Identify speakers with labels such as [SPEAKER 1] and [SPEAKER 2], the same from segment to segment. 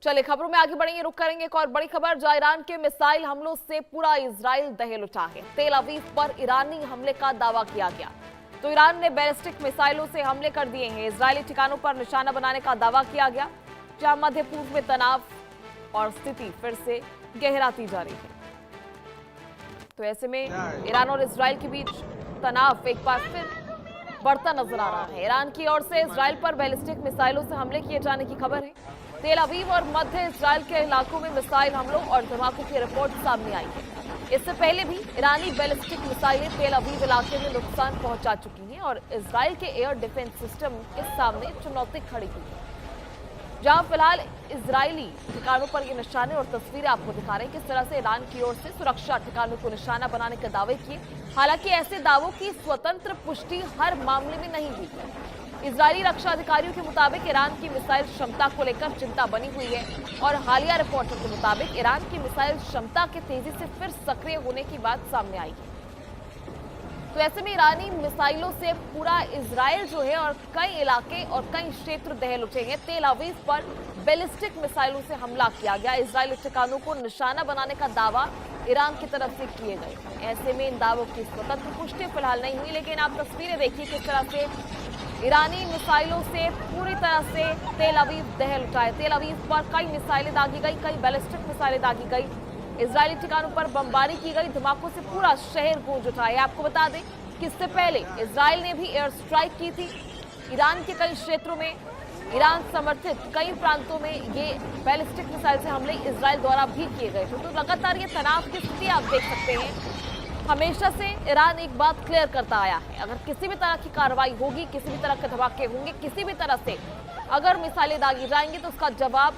[SPEAKER 1] चलिए खबरों में आगे बढ़ेंगे, रुक करेंगे एक और बड़ी खबर। जहां ईरान के मिसाइल हमलों से पूरा इजराइल दहल उठा है। तेल अवीव पर ईरानी हमले का दावा किया गया तो ईरान ने बैलिस्टिक मिसाइलों से हमले कर दिए हैं। इजरायली ठिकानों पर निशाना बनाने का दावा किया गया, जहां मध्य पूर्व में तनाव और स्थिति फिर से गहराती जा रही है। तो ऐसे में ईरान और इजराइल के बीच तनाव एक बार फिर बढ़ता नजर आ रहा है। ईरान की ओर से इजराइल पर बैलिस्टिक मिसाइलों से हमले किए जाने की खबर है। तेल अवीव और मध्य इजराइल के इलाकों में मिसाइल हमलों और धमाकों की रिपोर्ट सामने आई है। इससे पहले भी ईरानी बैलिस्टिक मिसाइलें तेल अवीव इलाके में नुकसान पहुंचा चुकी हैं और इजराइल के एयर डिफेंस सिस्टम के सामने चुनौती खड़ी हुई है। जहां फिलहाल इजरायली ठिकानों पर ये निशाने और तस्वीरें आपको दिखा रहे हैं किस तरह से ईरान की ओर से सुरक्षा ठिकानों को निशाना बनाने के दावे किए। हालांकि ऐसे दावों की स्वतंत्र पुष्टि हर मामले में नहीं हुई है। इजरायली रक्षा अधिकारियों के मुताबिक ईरान की मिसाइल क्षमता को लेकर चिंता बनी हुई है और हालिया रिपोर्टों के मुताबिक ईरान की मिसाइल क्षमता के तेजी से फिर सक्रिय होने की बात सामने आई है। तो ऐसे में ईरानी मिसाइलों से पूरा इजराइल जो है और कई इलाके और कई क्षेत्र दहल उठे हैं। तेल अवीव पर बैलिस्टिक मिसाइलों से हमला किया गया। इजरायली ठिकानों को निशाना बनाने का दावा ईरान की तरफ से किए गए। ऐसे में इन दावों की स्वतंत्र पुष्टि फिलहाल नहीं हुई, लेकिन आप तस्वीरें देखिए किस तरह से ईरानी मिसाइलों से पूरी तरह से तेल अवीव दहल उठा है। तेल अवीव पर कई मिसाइलें दागी गई, कई बैलिस्टिक मिसाइलें दागी गई। इजरायली ठिकानों पर बमबारी की गई, धमाकों से पूरा शहर गूंज उठा है। आपको बता दें कि इससे पहले इजराइल ने भी एयर स्ट्राइक की थी। ईरान के कई क्षेत्रों में, ईरान समर्थित कई प्रांतों में ये बैलिस्टिक मिसाइल से हमले इजराइल द्वारा भी किए गए थे। तो लगातार ये तनाव की स्थिति आप देख सकते हैं। हमेशा से ईरान एक बात क्लियर करता आया है, अगर किसी भी तरह की कार्रवाई होगी, किसी भी तरह के धमाके होंगे, किसी भी तरह से अगर मिसाइलें दागी जाएंगी तो उसका जवाब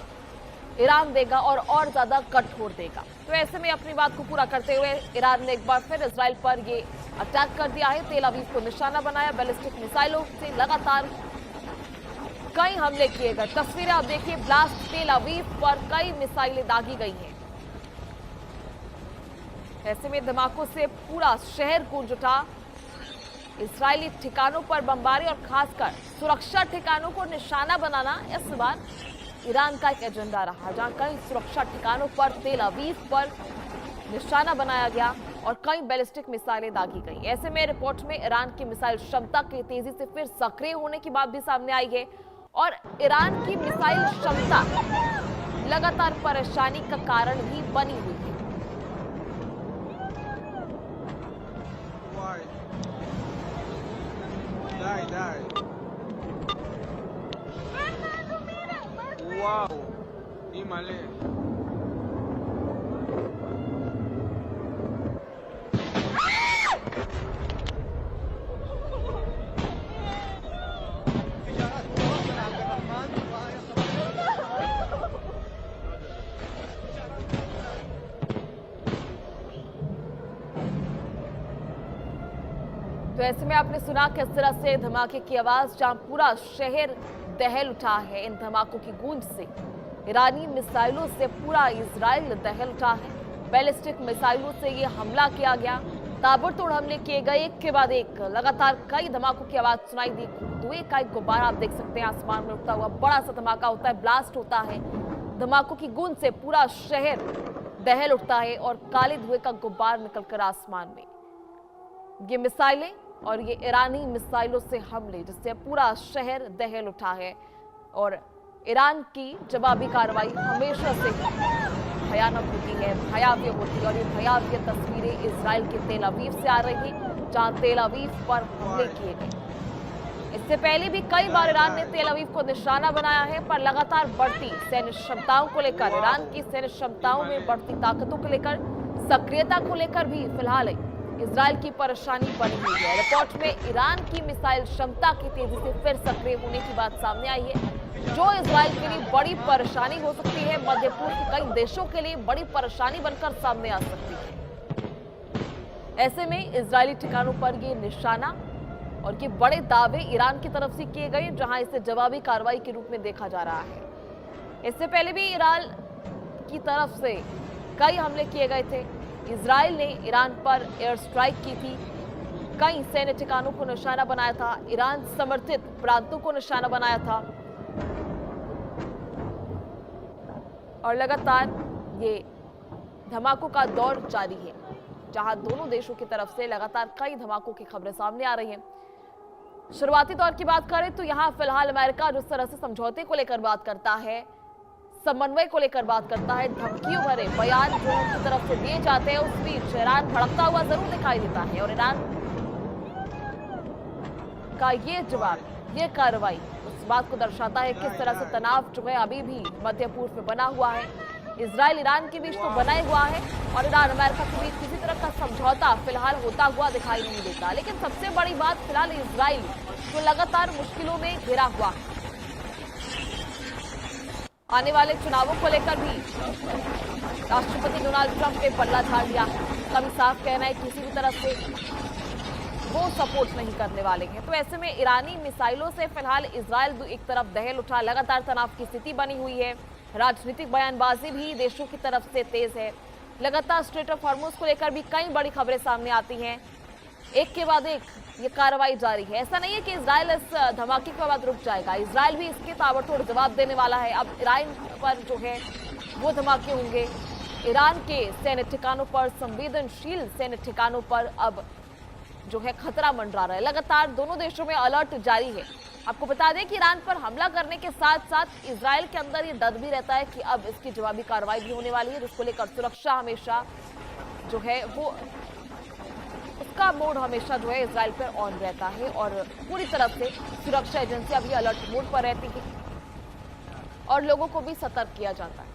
[SPEAKER 1] ईरान देगा और ज्यादा कठोर देगा। तो ऐसे में अपनी बात को पूरा करते हुए ईरान ने एक बार फिर इजराइल पर ये अटैक कर दिया है। तेल अवीव को निशाना बनाया, बैलिस्टिक मिसाइलों से लगातार कई हमले किए गए। तस्वीरें आप देखिए, ब्लास्ट तेल अवीव पर कई मिसाइलें दागी गई हैं। ऐसे में धमाकों से पूरा शहर गूंज उठा। इजरायली ठिकानों पर बमबारी और खासकर सुरक्षा ठिकानों को निशाना बनाना इस बार ईरान का एक एजेंडा रहा, जहां कई सुरक्षा ठिकानों पर तेल अवीव पर निशाना बनाया गया और कई बैलिस्टिक मिसाइलें दागी गई। ऐसे में रिपोर्ट में ईरान की मिसाइल क्षमता के तेजी से फिर सक्रिय होने की बात भी सामने आई है और ईरान की मिसाइल क्षमता लगातार परेशानी का कारण भी बनी हुई है।
[SPEAKER 2] Wow, Himale.
[SPEAKER 1] तो ऐसे में आपने सुना किस तरह से धमाके की आवाज, जहां पूरा शहर दहल उठा है। इन धमाकों की गूंज से ईरानी मिसाइलों से पूरा इजराइल दहल उठा है। बैलिस्टिक मिसाइलों से ये हमला किया गया, ताबड़तोड़ हमले किए गए, एक के बाद एक लगातार कई धमाकों की आवाज सुनाई दी। धुएं का एक गुब्बारा आप देख सकते हैं आसमान में उठता हुआ, बड़ा सा धमाका होता है, ब्लास्ट होता है। धमाकों की गूंज से पूरा शहर दहल उठता है और काले धुएं का गुब्बार निकलकर आसमान में। ये मिसाइलें और ये ईरानी मिसाइलों से हमले जिससे पूरा शहर दहल उठा है और ईरान की जवाबी कार्रवाई हमेशा से भयानक होती है, भयावह होती है। और ये भयावह तस्वीरें इजराइल के तेल अवीव से आ रही है, जहां तेल अवीव पर हमले किए गए। इससे पहले भी कई बार ईरान ने तेल अवीव को निशाना बनाया है, पर लगातार बढ़ती सैन्य क्षमताओं को लेकर, ईरान की सैन्य क्षमताओं में बढ़ती ताकतों को लेकर, सक्रियता को लेकर भी फिलहाल इजराइल की परेशानी बनी हुई है। रिपोर्ट में ईरान की मिसाइल क्षमता की तेजी से फिर सक्रिय होने की बात सामने आई है, जो इजराइल के लिए बड़ी परेशानी हो सकती है, मध्य पूर्व के कई देशों के लिए बड़ी परेशानी बनकर सामने आ सकती है। ऐसे में इजरायली ठिकानों पर ये निशाना और ये बड़े दावे ईरान की तरफ से किए गए, जहां इसे जवाबी कार्रवाई के रूप में देखा जा रहा है। इससे पहले भी ईरान की तरफ से कई हमले किए गए थे। इजराइल ने ईरान पर एयर स्ट्राइक की थी, कई सैन्य ठिकानों को निशाना बनाया था, ईरान समर्थित प्रांतों को निशाना बनाया था। और लगातार ये धमाकों का दौर जारी है, जहां दोनों देशों की तरफ से लगातार कई धमाकों की खबरें सामने आ रही हैं। शुरुआती दौर की बात करें तो यहां फिलहाल अमेरिका जिस तरह से समझौते को लेकर बात करता है, समन्वय को लेकर बात करता है, धमकियों भरे बयान जो उनकी तरफ से दिए जाते हैं, उस बीच ईरान भड़कता हुआ जरूर दिखाई देता है। और ईरान का ये जवाब, ये कार्रवाई उस बात को दर्शाता है किस तरह से तनाव जो है अभी भी मध्य पूर्व में बना हुआ है। इजराइल ईरान के बीच तो बना ही हुआ है और ईरान अमेरिका के बीच किसी तरह का समझौता फिलहाल होता हुआ दिखाई नहीं देता। लेकिन सबसे बड़ी बात फिलहाल इजराइल जो लगातार मुश्किलों में घिरा हुआ है। आने वाले चुनावों को लेकर भी राष्ट्रपति डोनाल्ड ट्रंप ने पल्ला झाड़ दिया। कभी साफ कहना है किसी भी तरफ से वो सपोर्ट नहीं करने वाले हैं। तो ऐसे में ईरानी मिसाइलों से फिलहाल इजराइल एक तरफ दहल उठा, लगातार तनाव की स्थिति बनी हुई है। राजनीतिक बयानबाजी भी देशों की तरफ से तेज है। लगातार स्ट्रेट ऑफ हॉर्मुज को लेकर भी कई बड़ी खबरें सामने आती हैं। एक के बाद एक ये कार्रवाई जारी है। ऐसा नहीं है कि इजराइल इस धमाके के बाद रुक जाएगा, इजराइल भी इसके ताबड़तोड़ जवाब देने वाला है। अब ईरान पर जो है वो धमाके होंगे। ईरान के सैन्य ठिकानों पर, संवेदनशील सैन्य ठिकानों पर अब जो है खतरा मंडरा रहा है। लगातार दोनों देशों में अलर्ट जारी है। आपको बता दें कि ईरान पर हमला करने के साथ साथ इजराइल के अंदर ये डर भी रहता है कि अब इसकी जवाबी कार्रवाई भी होने वाली है, जिसको लेकर सुरक्षा हमेशा जो है वो उसका मोड हमेशा जो है इजराइल पर ऑन रहता है और पूरी तरफ से सुरक्षा एजेंसियां भी अलर्ट मोड पर रहती है और लोगों को भी सतर्क किया जाता है।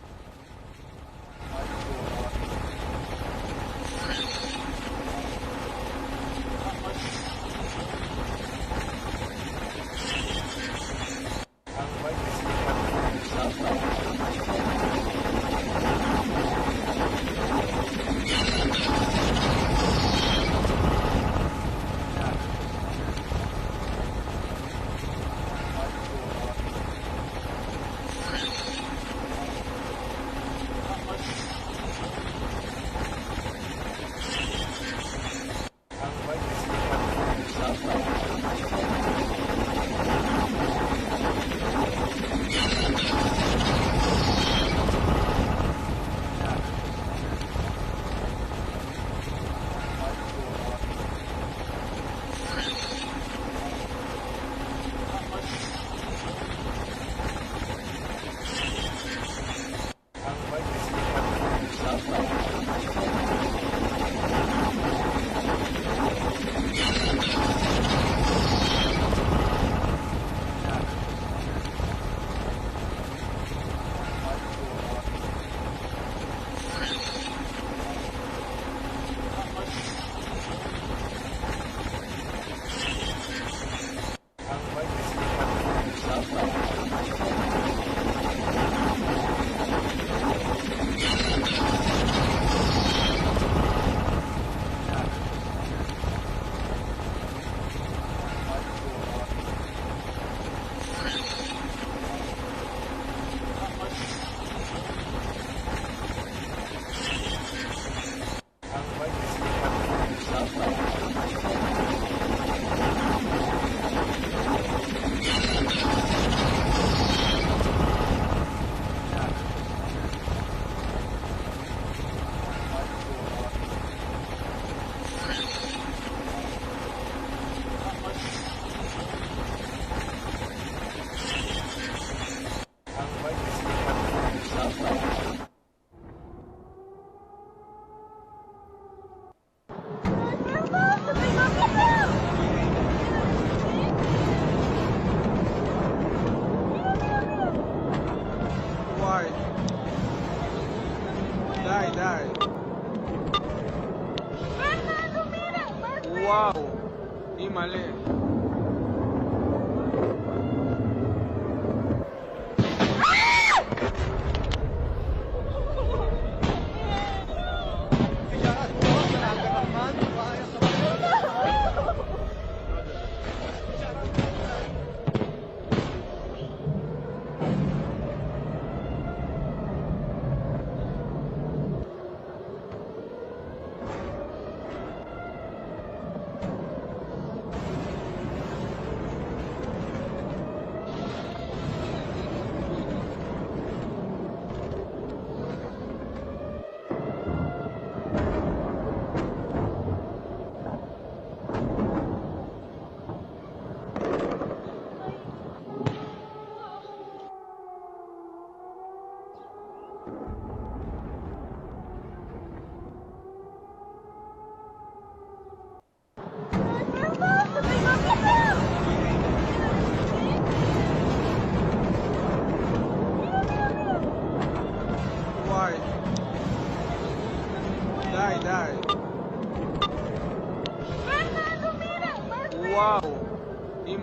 [SPEAKER 2] Wow, Imale.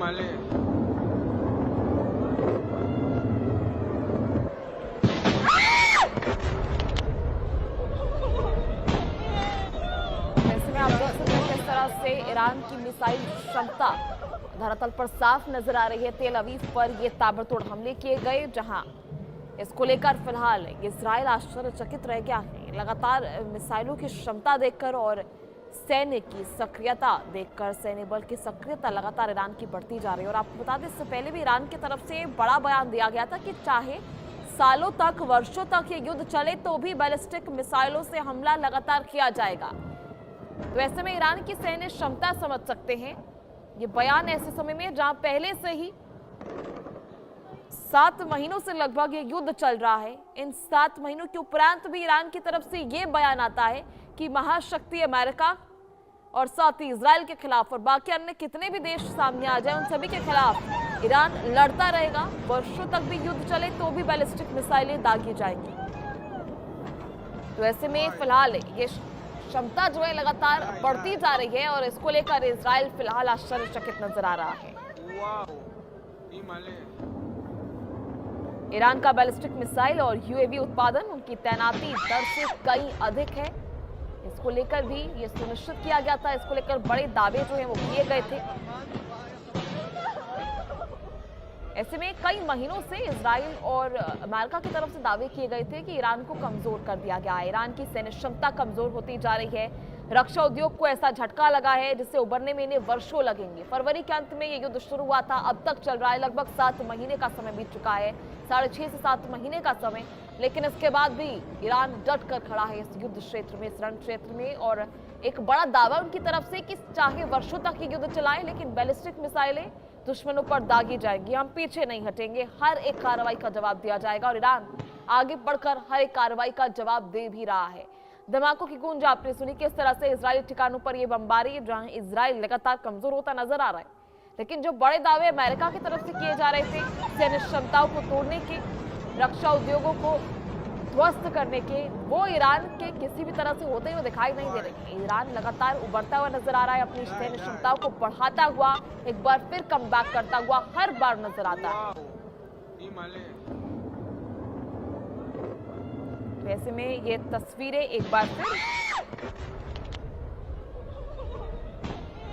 [SPEAKER 2] माले
[SPEAKER 1] ऐसे में आप देख सकते हैं किस तरह से ईरान की मिसाइल क्षमता धरातल पर साफ नजर आ रही है। तेल अवीव पर ये ताबड़तोड़ हमले किए गए, जहां इसको लेकर फिलहाल इजराइल आश्चर्यचकित रह गया है। लगातार मिसाइलों की क्षमता देखकर और सैन्य की सक्रियता देखकर, सैन्य बल की सक्रियता लगातार ईरान की बढ़ती जा रही है। और आपको बता दें, इससे पहले भी ईरान की तरफ से बड़ा बयान दिया गया था कि चाहे सालों तक, वर्षों तक ये युद्ध चले तो भी बैलिस्टिक मिसाइलों से हमला लगातार किया जाएगा। तो ऐसे में ईरान की सैन्य क्षमता समझ सकते हैं। ये बयान ऐसे समय में जहां पहले से ही 7 महीनों से लगभग ये युद्ध चल रहा है, इन 7 महीनों के उपरांत भी ईरान की तरफ से ये बयान आता है कि महाशक्ति अमेरिका और साथ ही इजराइल के खिलाफ और बाकी अन्य कितने भी देश सामने आ जाए, उन सभी के खिलाफ ईरान लड़ता रहेगा। वर्षों तक भी युद्ध चले तो भी बैलिस्टिक मिसाइलें दागी जाएंगी। तो ऐसे में फिलहाल ये क्षमता जो है लगातार बढ़ती जा रही है और इसको लेकर इजराइल फिलहाल आश्चर्यचकित नजर आ रहा है।
[SPEAKER 2] ई माले
[SPEAKER 1] ईरान का बैलिस्टिक मिसाइल और यूएवी उत्पादन, उनकी तैनाती दर से कई अधिक है। इसको लेकर भी ये सुनिश्चित किया गया था, इसको लेकर बड़े दावे जो हैं वो किए गए थे। ऐसे में कई महीनों से इजराइल और अमेरिका की तरफ से दावे किए गए थे कि ईरान को कमजोर कर दिया गया है, ईरान की सैन्य क्षमता कमजोर होती जा रही है। रक्षा उद्योग को ऐसा झटका लगा है जिससे उबरने में इन्हें वर्षों लगेंगे। फरवरी के अंत में ये युद्ध शुरू हुआ था, अब तक चल रहा है, लगभग 7 महीने का समय बीत चुका है, 6.5 से 7 महीने का समय। लेकिन इसके बाद भी ईरान डट कर खड़ा है इस युद्ध क्षेत्र में, इस रण क्षेत्र में। और एक बड़ा दावा उनकी तरफ से कि चाहे वर्षों तक ये युद्ध चलाएं, लेकिन बैलिस्टिक मिसाइलें दुश्मनों पर दागी जाएगी, हम पीछे नहीं हटेंगे, हर एक कार्रवाई का जवाब दिया जाएगा। और ईरान आगे बढ़कर हर एक कार्रवाई का जवाब दे भी रहा है। धमाकों की गूंज आपने सुनी, किस तरह से इजरायली ठिकानों पर यह बमबारी, जहां इजराइल लगातार कमजोर होता नजर आ रहा है। लेकिन जो बड़े दावे अमेरिका की तरफ से किए जा रहे थे, सैन्य क्षमताओं को तोड़ने के, रक्षा उद्योगों को ध्वस्त करने के, वो ईरान के किसी भी तरह से होते हुए दिखाई नहीं दे रहे। ईरान लगातार उभरता हुआ नजर आ रहा है, अपनी सैन्य क्षमताओं को बढ़ाता हुआ, एक बार फिर कमबैक करता हुआ हर बार नजर आता है।
[SPEAKER 2] ई माले
[SPEAKER 1] तो ऐसे में ये तस्वीरें एक बार फिर,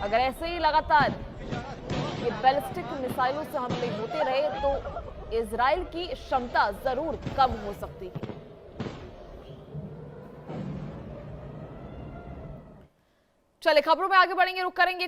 [SPEAKER 1] अगर ऐसे ही लगातार ये बैलिस्टिक मिसाइलों से हमले होते रहे तो इजराइल की क्षमता जरूर कम हो सकती है। चलिए खबरों में आगे बढ़ेंगे, रुक करेंगे।